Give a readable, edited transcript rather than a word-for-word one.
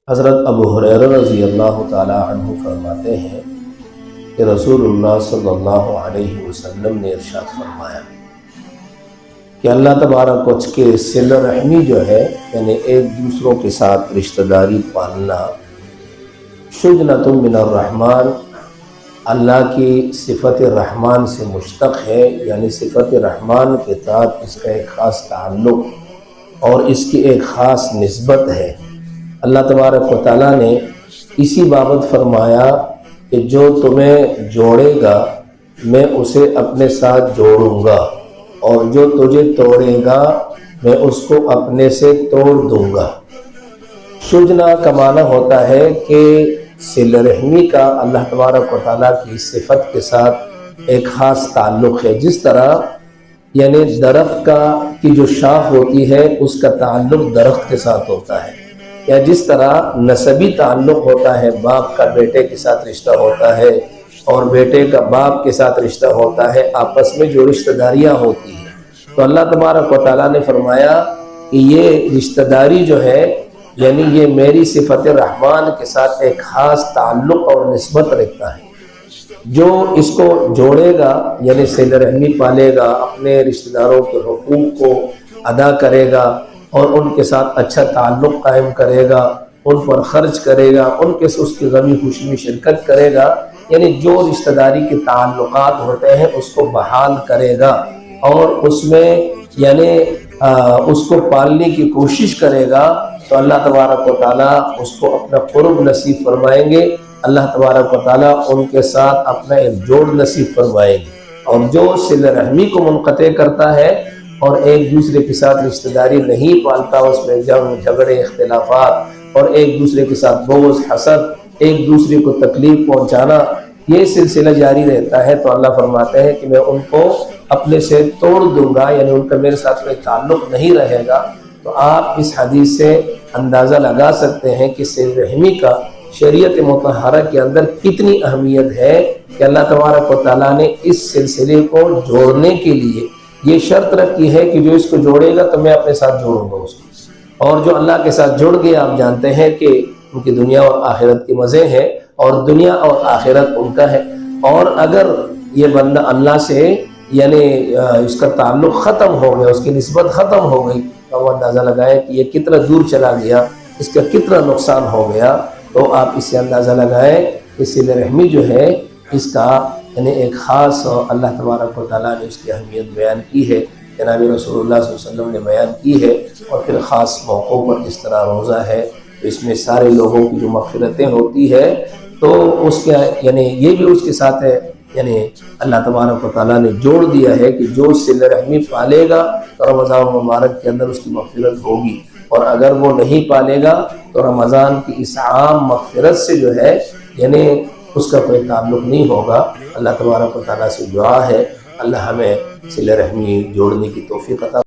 حضرت ابو ہریرہ رضی اللہ تعالی عنہ فرماتے ہیں کہ رسول اللہ صلی اللہ علیہ وسلم نے ارشاد فرمایا کہ اللہ تبارک و تعالی کے صلہ رحمی جو ہے یعنی ایک دوسروں کے ساتھ رشتہ داری پالنا شجنۃ من الرحمن اللہ کی صفت رحمان سے مشتق ہے، یعنی صفت رحمان کے ساتھ اس کا ایک خاص تعلق اور اس کی ایک خاص نسبت ہے۔ اللہ تبارک و تعالیٰ نے اسی بابت فرمایا کہ جو تمہیں جوڑے گا میں اسے اپنے ساتھ جوڑوں گا، اور جو تجھے توڑے گا میں اس کو اپنے سے توڑ دوں گا۔ شجنا کا معنی ہوتا ہے کہ صلہ رحمی کا اللہ تبارک و تعالیٰ کی صفت کے ساتھ ایک خاص تعلق ہے۔ جس طرح یعنی درخت کی جو شاخ ہوتی ہے اس کا تعلق درخت کے ساتھ ہوتا ہے، یا جس طرح نسبی تعلق ہوتا ہے، باپ کا بیٹے کے ساتھ رشتہ ہوتا ہے اور بیٹے کا باپ کے ساتھ رشتہ ہوتا ہے، آپس میں جو رشتہ داریاں ہوتی ہیں، تو اللہ تبارک و تعالیٰ نے فرمایا کہ یہ رشتہ داری جو ہے یعنی یہ میری صفت رحمان کے ساتھ ایک خاص تعلق اور نسبت رکھتا ہے۔ جو اس کو جوڑے گا یعنی صلہ رحمی پالے گا، اپنے رشتہ داروں کے حقوق کو ادا کرے گا اور ان کے ساتھ اچھا تعلق قائم کرے گا، ان پر خرچ کرے گا، اس کی غمی خوشی میں شرکت کرے گا، یعنی جو رشتہ داری کے تعلقات ہوتے ہیں اس کو بحال کرے گا اور اس میں یعنی اس کو پالنے کی کوشش کرے گا، تو اللہ تبارک و تعالیٰ اس کو اپنا قرب نصیب فرمائیں گے۔ اللہ تبارک و تعالیٰ ان کے ساتھ اپنا ایک جوڑ نصیب فرمائیں گے۔ اور جو صلہ رحمی کو منقطع کرتا ہے اور ایک دوسرے کے ساتھ رشتہ داری نہیں پالتا، اس میں جنگ جھگڑے اختلافات اور ایک دوسرے کے ساتھ بغض حسد، ایک دوسرے کو تکلیف پہنچانا، یہ سلسلہ جاری رہتا ہے، تو اللہ فرماتے ہیں کہ میں ان کو اپنے سے توڑ دوں گا، یعنی ان کا میرے ساتھ کوئی تعلق نہیں رہے گا۔ تو آپ اس حدیث سے اندازہ لگا سکتے ہیں کہ صلہ رحمی کا شریعت مطہرہ کے اندر کتنی اہمیت ہے کہ اللہ تبارک و تعالیٰ نے اس سلسلے کو جوڑنے کے لیے یہ شرط رکھی ہے کہ جو اس کو جوڑے گا تو میں اپنے ساتھ جوڑوں گا اس کو، اور جو اللہ کے ساتھ جڑ گیا آپ جانتے ہیں کہ ان کی دنیا اور آخرت کے مزے ہیں، اور دنیا اور آخرت ان کا ہے۔ اور اگر یہ بندہ اللہ سے یعنی اس کا تعلق ختم ہو گیا، اس کی نسبت ختم ہو گئی، تو وہ اندازہ لگائے کہ یہ کتنا دور چلا گیا، اس کا کتنا نقصان ہو گیا۔ تو آپ اس سے اندازہ لگائیں کہ صلہ رحمی جو ہے اس کا یعنی ایک خاص اللہ تبارک و تعالیٰ نے اس کی اہمیت بیان کی ہے، جناب رسول اللہ صلی اللہ علیہ وسلم نے بیان کی ہے۔ اور پھر خاص موقعوں پر جس طرح روزہ ہے تو اس میں سارے لوگوں کی جو مغفرتیں ہوتی ہے، تو اس کے یعنی یہ بھی اس کے ساتھ ہے، یعنی اللہ تبارک و تعالیٰ نے جوڑ دیا ہے کہ جو صلہ رحمی پالے گا تو رمضان مبارک کے اندر اس کی مغفرت ہوگی، اور اگر وہ نہیں پالے گا تو رمضان کی اس عام مغفرت سے جو ہے یعنی اس کا کوئی تعلق نہیں ہوگا۔ اللہ تبارک و تعالیٰ سے دعا ہے اللہ ہمیں صلہ رحمی جوڑنے کی توفیق عطا